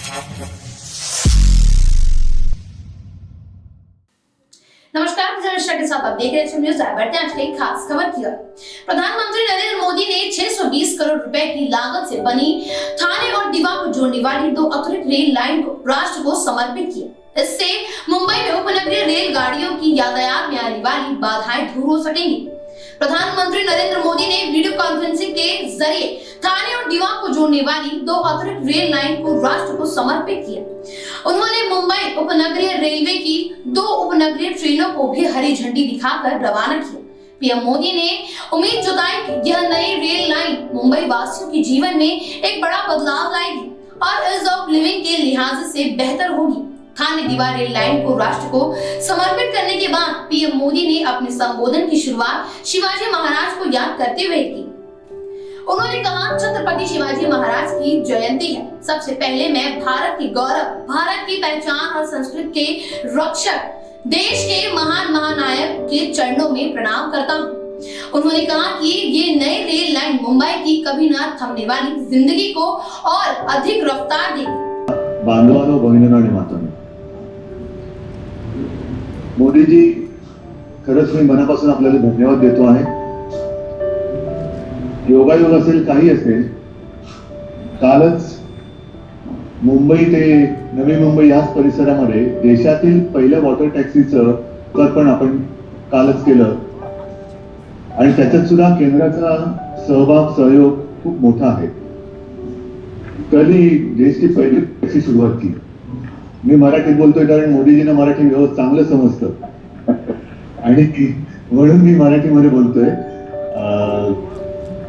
नमस्कार, के साथ आप देख रहे हैं न्यूज़। बढ़ते हैं आज की खास खबर की ओर। प्रधानमंत्री नरेंद्र मोदी ने 620 करोड़ रुपए की लागत से बनी ठाणे और दीवा को जोड़ने वाली 2 अतिरिक्त रेल लाइन को राष्ट्र को समर्पित किया। इससे मुंबई में उपनगरीय रेलगाड़ियों की यातायात में आने वाली बाधाएं दूर हो सकेंगी। प्रधानमंत्री नरेंद्र मोदी ने वीडियो कॉन्फ्रेंसिंग के जरिए ठाणे और दीवा को जोड़ने वाली 2 अतिरिक्त रेल लाइन को राष्ट्र को समर्पित किया। उन्होंने मुंबई उपनगरीय रेलवे की 2 उपनगरीय ट्रेनों को भी हरी झंडी दिखाकर रवाना किया। पीएम मोदी ने उम्मीद जताई कि यह नई रेल लाइन मुंबई वासियों के जीवन में एक बड़ा बदलाव लाएगी और ईज ऑफ लिविंग के लिहाज से बेहतर होगी। ठाणे दीवा रेल लाइन को राष्ट्र को समर्पित करने के बाद पीएम मोदी ने अपने संबोधन की शुरुआत शिवाजी महाराज को याद करते हुए की। उन्होंने कहा, छत्रपति शिवाजी महाराज की जयंती है। सबसे पहले मैं भारत की गौरव, भारत की पहचान और संस्कृति के रक्षक, देश के महान महानायक के चरणों में प्रणाम करता हूँ। उन्होंने कहा कि ये नई रेल लाइन मुंबई की कभी न थमने वाली जिंदगी को और अधिक रफ्तार देगी। बांधवांनो, बहिणींनो आणि मातांनो, मोदीजी, खरंच मी मनापासून आपल्याला धन्यवाद देतो आहे। योगायोग असेल, काही असेल, कालच मुंबई ते नवी मुंबई याच परिसरामध्ये देशातील पहिल्या वॉटर टॅक्सीचं लोकार्पण आपण कालच केलं आणि त्याच्यात सुद्धा केंद्राचा सहयोग खूप मोठा आहे। कधी देश की पहिली टॅक्सी सुरुवात की मी मराठीत बोलतोय कारण मोदीजींना मराठी व्यवस्थित चांगलं समजतं आणि म्हणून मी मराठीमध्ये बोलतोय।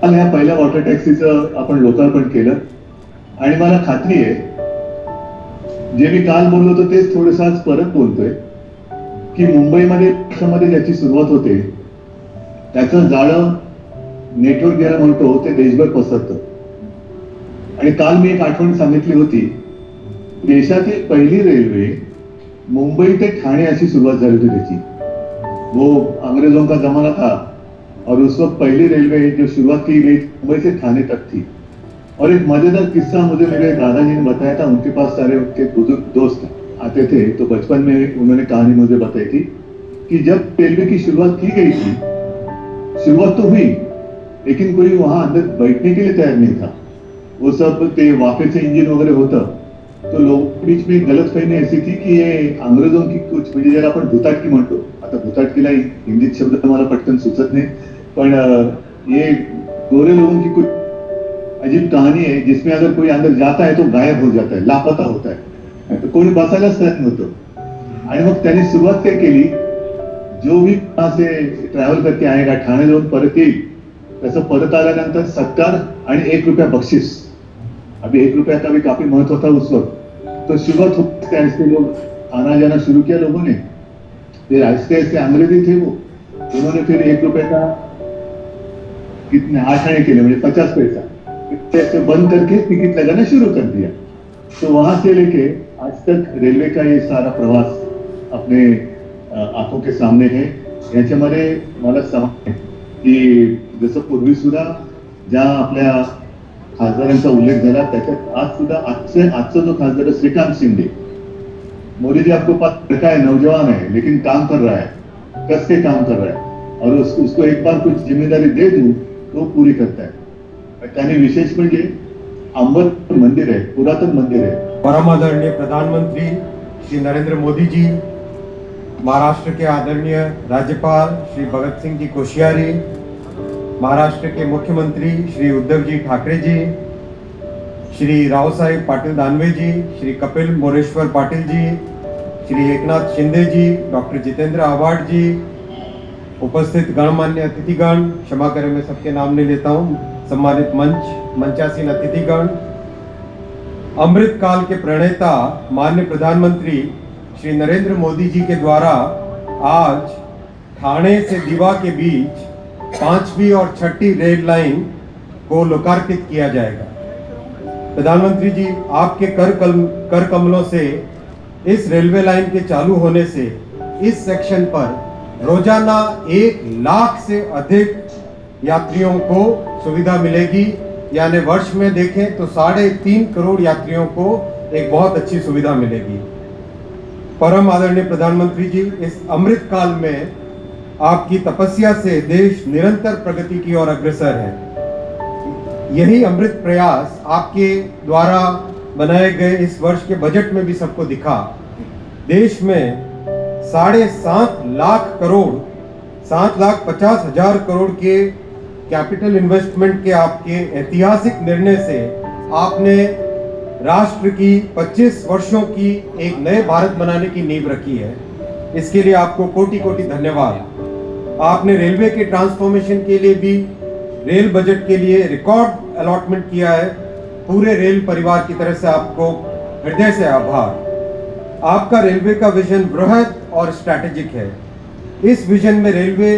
ह्या पहिल्या वॉटर टॅक्सीचं आपण लोकार्पण केलं आणि मला खात्री आहे जे मी काल बोललो होतो तेच थोडंसं आज परत बोलतोय की मुंबईमध्ये ज्याची सुरुवात होते त्याचं जाळं नेटवर्क ज्याला म्हणतो ते देशभर पसरतं। आणि काल मी एक आठवण सांगितली होती, देशातील पहिली रेल्वे मुंबई ते ठाणे अशी सुरुवात झाली होती त्याची। वो अंग्रेजों का जमाना था और उस वक्त पहली रेलवे जो शुरुआत की गई मुंबई से ठाणे तक थी। और एक मजेदार किस्सा मुझे मेरे दादाजी ने बताया था। उनके पास सारे उनके बुजुर्ग दोस्त आते थे, तो बचपन में उन्होंने कहानी मुझे बताई थी कि जब रेलवे की शुरुआत की गई थी, शुरुआत तो हुई लेकिन कोई वहां अंदर बैठने के लिए तैयार नहीं था। वो सब ते वाफे से इंजन वगैरह होता, तो लोगों के बीच में गलतफहमी ऐसी थी कि ये अंग्रेजों की कुछ म्हणजे ज्याला आपण भुताटकी म्हणतो, आता भुताटकीला हिंदीत शब्द मला पटकन सुचत नहीं, पण ये गोरे लोगों की कुछ अजीब कहानी है जिसमें अगर कोई अंदर जाता है तो गायब हो जाता है, लापता होता है, तो कोणी बसायलाच तयार नव्हतं। आणि मग त्यांनी सुरुवात काय केली, जो भी वहां से ट्रॅव्हल करके आएगा ठाणे जाऊन परत येईल त्याचं परत आल्यानंतर सत्कार आणि 1 रुपया बख्शिश। अभी 1 रुपया का भी काफी महत्व था उस वक्त। तो शुरुआत होते ऐसे लोग आना जाना शुरू किया लोगों ने। फिर ऐसे ऐसे अंग्रेजी थे वो, उन्होंने फिर 1 रुपए का कितने 8 आने के लिए मुझे 50 पैसा ऐसे बंद करके टिकट लगाना शुरू कर दिया। तो वहां से लेके आज तक रेलवे का ये सारा प्रवास अपने आंखों के सामने है। याच्यामध्ये मला समजते की जसं पूर्वी सुद्धा ज्या आपल्या खासदारांचा उल्लेख झाला त्याच्यात आज सुद्धा आजचा जो खासदार श्रीकांत शिंदे, मोदी जी आपको पता है नौजवान है लेकिन काम कर रहा है, कस के काम कर रहा है और उसको एक बार कुछ जिम्मेदारी दे दूं तो पूरी करता है। त्याने विशेष म्हणजे अंबर मंदिर है, पुरातन मंदिर है। परम आदरणीय प्रधानमंत्री श्री नरेंद्र मोदी जी, महाराष्ट्र के आदरणीय राज्यपाल श्री भगत सिंह जी कोश्यारी, महाराष्ट्र के मुख्यमंत्री श्री उद्धव जी ठाकरे जी, श्री रावसाहेब पाटिल दानवे जी, श्री कपिल मोरेश्वर पाटिल जी, श्री एकनाथ शिंदे जी, डॉक्टर जितेंद्र आव्हाड जी, उपस्थित गणमान्य अतिथिगण, क्षमा करें मैं सबके नाम नहीं लेता हूँ, सम्मानित मंचासीन अतिथिगण, अमृत काल के प्रणेता माननीय प्रधानमंत्री श्री नरेंद्र मोदी जी के द्वारा आज ठाणे से दीवा के बीच 5वीं और 6ठी रेल लाइन को लोकार्पित किया जाएगा। प्रधानमंत्री जी, आपके कर कमलों से इस रेलवे लाइन के चालू होने से इस सेक्शन पर रोजाना 1 लाख से अधिक यात्रियों को सुविधा मिलेगी, यानी वर्ष में देखें तो 3.5 करोड़ यात्रियों को एक बहुत अच्छी सुविधा मिलेगी। परम आदरणीय प्रधानमंत्री जी, इस अमृत काल में आपकी तपस्या से देश निरंतर प्रगति की ओर अग्रसर है। यही अमृत प्रयास आपके द्वारा बनाए गए इस वर्ष के बजट में भी सबको दिखा। देश में 7.5 लाख करोड़ 7,50,000 करोड़ के कैपिटल इन्वेस्टमेंट के आपके ऐतिहासिक निर्णय से आपने राष्ट्र की 25 वर्षों की एक नए भारत बनाने की नींव रखी है। इसके लिए आपको कोटि कोटि धन्यवाद। आपने रेलवे के ट्रांसफॉर्मेशन के लिए भी रेल बजट के लिए रिकॉर्ड अलॉटमेंट किया है। पूरे रेल परिवार की तरफ से आपको हृदय से आभार। आपका रेलवे का विजन बृहद और स्ट्रैटेजिक है। इस विजन में रेलवे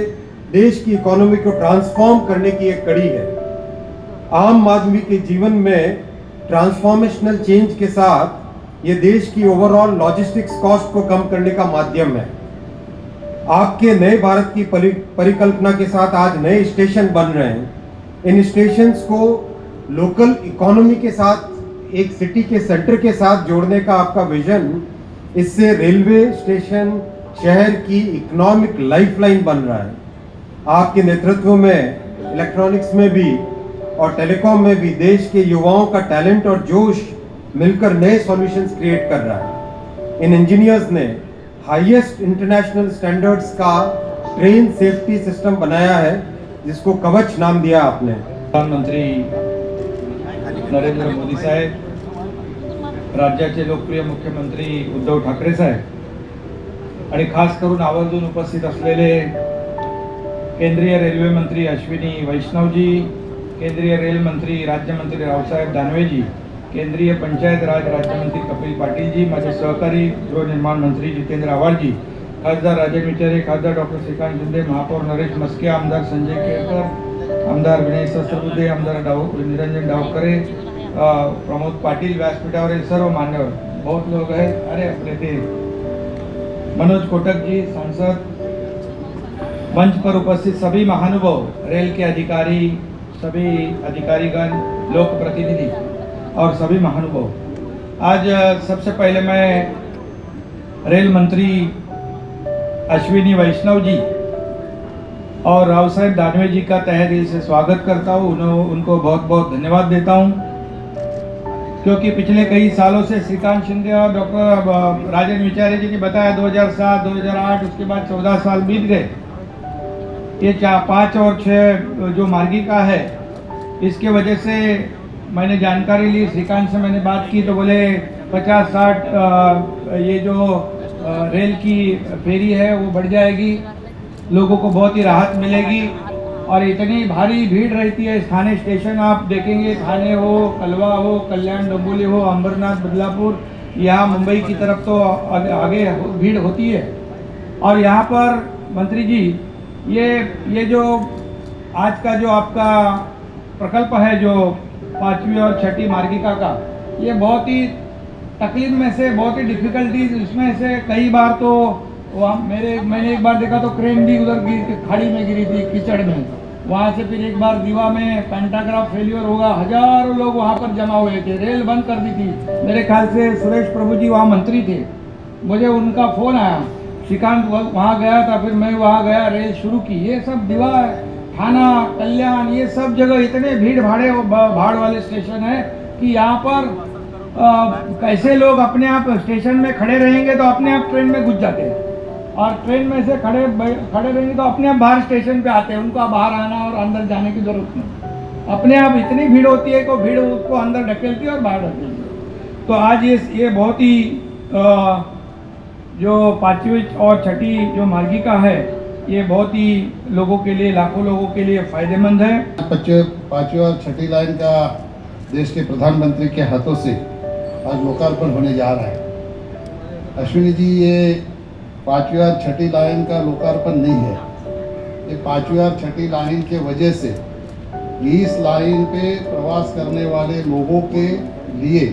देश की इकोनॉमी को ट्रांसफॉर्म करने की एक कड़ी है। आम आदमी के जीवन में ट्रांसफॉर्मेशनल चेंज के साथ ये देश की ओवरऑल लॉजिस्टिक्स कॉस्ट को कम करने का माध्यम है। आपके नए भारत की परिकल्पना के साथ आज नए स्टेशन बन रहे हैं। इन स्टेशंस को लोकल इकोनॉमी के साथ एक सिटी के सेंटर के साथ जोड़ने का आपका विजन, इससे रेलवे स्टेशन शहर की इकोनॉमिक लाइफलाइन बन रहा है। आपके नेतृत्व में इलेक्ट्रॉनिक्स में भी और टेलीकॉम में भी देश के युवाओं का टैलेंट और जोश मिलकर नए सॉल्यूशंस क्रिएट कर रहा है। इन इंजीनियर्स ने हाईएस्ट इंटरनेशनल स्टैंडर्ड्स का ट्रेन सेफ्टी सिस्टम बनाया है, जिसको कवच नाम दिया आपने। प्रधानमंत्री नरेंद्र मोदी साहेब, राज्याचे लोकप्रिय मुख्यमंत्री उद्धव ठाकरे साहेब आणि खास करून आवर्जून उपस्थित असलेले केंद्रीय रेल्वे मंत्री अश्विनी वैष्णवजी, केंद्रीय रेल मंत्री राज्यमंत्री रावसाहेब दानवेजी, केंद्रीय पंचायत राज राज्यमंत्री कपिल पाटील जी, माझे सहकारी गृहनिर्माण मंत्री जितेंद्र आव्हाडजी, खासदार राजन विचारे, खासदार डॉक्टर श्रीकांत शिंदे, महापौर नरेश मस्के, आमदार संजय केळकर, आमदार विनय सहस्त्रबुद्धे, आमदार निरंजन डावकरे, प्रमोद पाटील, व्यासपीठावरील सर्व मान्यवर, बहुत लोग हैं, अरे अपने थे मनोज कोटक जी, सांसद, मंच पर उपस्थित सभी महानुभाव, रेल के अधिकारी, सभी अधिकारीगण, लोक प्रतिनिधि और सभी महानुभाव। आज सबसे पहले मैं रेल मंत्री अश्विनी वैष्णव जी और राव साहेब दानवे जी का तहे दिल से स्वागत करता हूँ। उनको बहुत बहुत धन्यवाद देता हूँ, क्योंकि पिछले कई सालों से श्रीकांत शिंदे और डॉक्टर राजन विचारे जी ने बताया 2007, 2008, उसके बाद 14 साल बीत गए। ये 5 और 6 जो मार्गिका है, इसके वजह से मैंने जानकारी ली, श्रीकांत से मैंने बात की तो बोले 50-60 ये जो रेल की फेरी है वो बढ़ जाएगी, लोगों को बहुत ही राहत मिलेगी। और इतनी भारी भीड़ रहती है, थाने स्टेशन आप देखेंगे, थाने हो, कलवा हो, कल्याण डोंबिवली हो, अंबरनाथ, बदलापुर, यहाँ मुंबई की तरफ तो आगे भीड़ होती है। और यहाँ पर मंत्री जी ये जो आज का जो आपका प्रकल्प है, जो 5वीं और 6ठी मार्गिका का, ये बहुत ही तकलीफ में से, बहुत ही डिफिकल्टीज इसमें से कई बार तो मैंने एक बार देखा तो क्रेन भी उधर खाड़ी में गिरी थी, कीचड़ में। वहाँ से फिर एक बार दीवा में पेंटाग्राफ फेलियर होगा, हजारों लोग वहाँ पर जमा हुए थे, रेल बंद कर दी थी। मेरे ख्याल से सुरेश प्रभु जी वहाँ मंत्री थे, मुझे उनका फ़ोन आया, श्रीकांत वहाँ गया था, फिर मैं वहाँ गया, रेल शुरू की। ये सब दीवा, थाना, कल्याण, ये सब जगह इतने भीड़ भाड़ वाले स्टेशन है कि यहाँ पर कैसे लोग अपने आप स्टेशन में खड़े रहेंगे तो अपने आप ट्रेन में घुस जाते हैं, और ट्रेन में से खड़े रहेंगे तो अपने आप बाहर स्टेशन पे आते हैं। उनको बाहर आना और अंदर जाने की जरूरत नहीं, अपने आप इतनी भीड़ होती है कि भीड़ उसको अंदर ढकेलती है और बाहर ढकेलती है। तो आज ये बहुत ही जो 5वीं और 6ठी जो मार्गिका है, ये बहुत ही लोगों के लिए, लाखों लोगों के लिए फायदेमंद है। 5वीं और 6ठी लाइन का देश के प्रधानमंत्री के हाथों से आज लोकार्पण होने जा रहा है। अश्विनी जी, ये 5वीं और 6ठी लाइन का लोकार्पण नहीं है, ये 5वीं और 6ठी लाइन के वजह से इस लाइन पे प्रवास करने वाले लोगों के लिए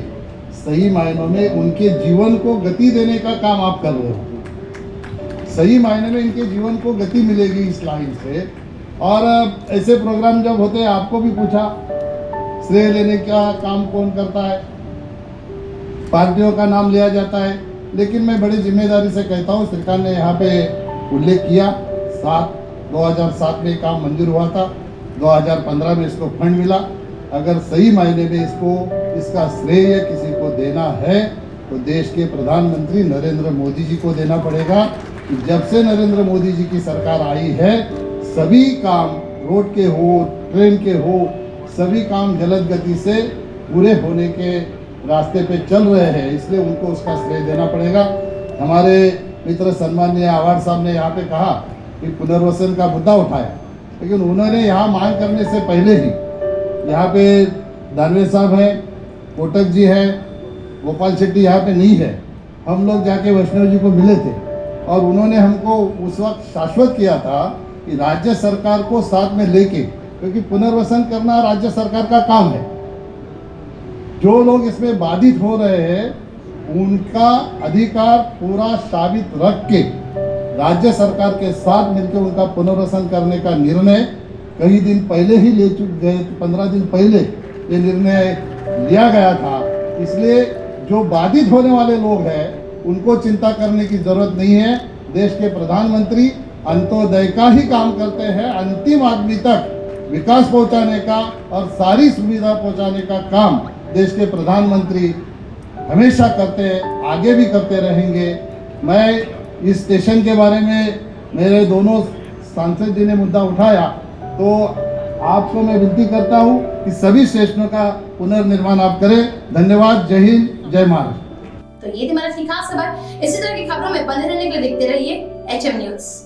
सही मायनों में उनके जीवन को गति देने का काम आप कर रहे हो। सही मायने में इनके जीवन को गति मिलेगी इस लाइन से। और ऐसे प्रोग्राम जब होते हैं, आपको भी पूछा श्रेय लेने का काम कौन करता है, पार्टियों का नाम लिया जाता है, लेकिन मैं बड़ी जिम्मेदारी से कहता हूँ, सरकार ने यहाँ पे उल्लेख किया 2007 में काम मंजूर हुआ था, 2015 में इसको फंड मिला। अगर सही मायने में इसका श्रेय किसी को देना है तो देश के प्रधानमंत्री नरेंद्र मोदी जी को देना पड़ेगा। कि जब से नरेंद्र मोदी जी की सरकार आई है, सभी काम रोड के हो, ट्रेन के हो, सभी काम जल्द गति से पूरे होने के रास्ते पे चल रहे हैं, इसलिए उनको उसका श्रेय देना पड़ेगा। हमारे मित्र सम्माननीय आवाड़ साहब ने यहाँ पे कहा कि पुनर्वसन का मुद्दा उठाया, लेकिन उन्होंने यहाँ मांग करने से पहले ही यहाँ पे दानवे साहब हैं, कोटक जी हैं, गोपाल शेट्टी यहाँ पे नहीं है, हम लोग जाके वैष्णव जी को मिले थे और उन्होंने हमको उस वक्त शाश्वत किया था कि राज्य सरकार को साथ में लेके, क्योंकि पुनर्वसन करना राज्य सरकार का काम है, जो लोग इसमें बाधित हो रहे हैं उनका अधिकार पूरा साबित रख के राज्य सरकार के साथ मिलकर उनका पुनर्वसन करने का निर्णय कई दिन पहले ही ले चुके गए, 15 दिन पहले ये निर्णय लिया गया था। इसलिए जो बाधित होने वाले लोग हैं उनको चिंता करने की जरूरत नहीं है। देश के प्रधानमंत्री अंत्योदय का ही काम करते हैं, अंतिम आदमी तक विकास पहुंचाने का और सारी सुविधा पहुंचाने का काम देश के प्रधानमंत्री हमेशा करते हैं, आगे भी करते रहेंगे। मैं इस स्टेशन के बारे में मेरे दोनों सांसद जी ने मुद्दा उठाया, तो आपको मैं विनती करता हूं कि सभी स्टेशनों का पुनर्निर्माण आप करें। धन्यवाद। जय हिंद, जय महाराष्ट्र। तो ये थी हमारी खास खबर। इसी तरह की खबरों में बने रहने के लिए देखते रहिए HM न्यूज़।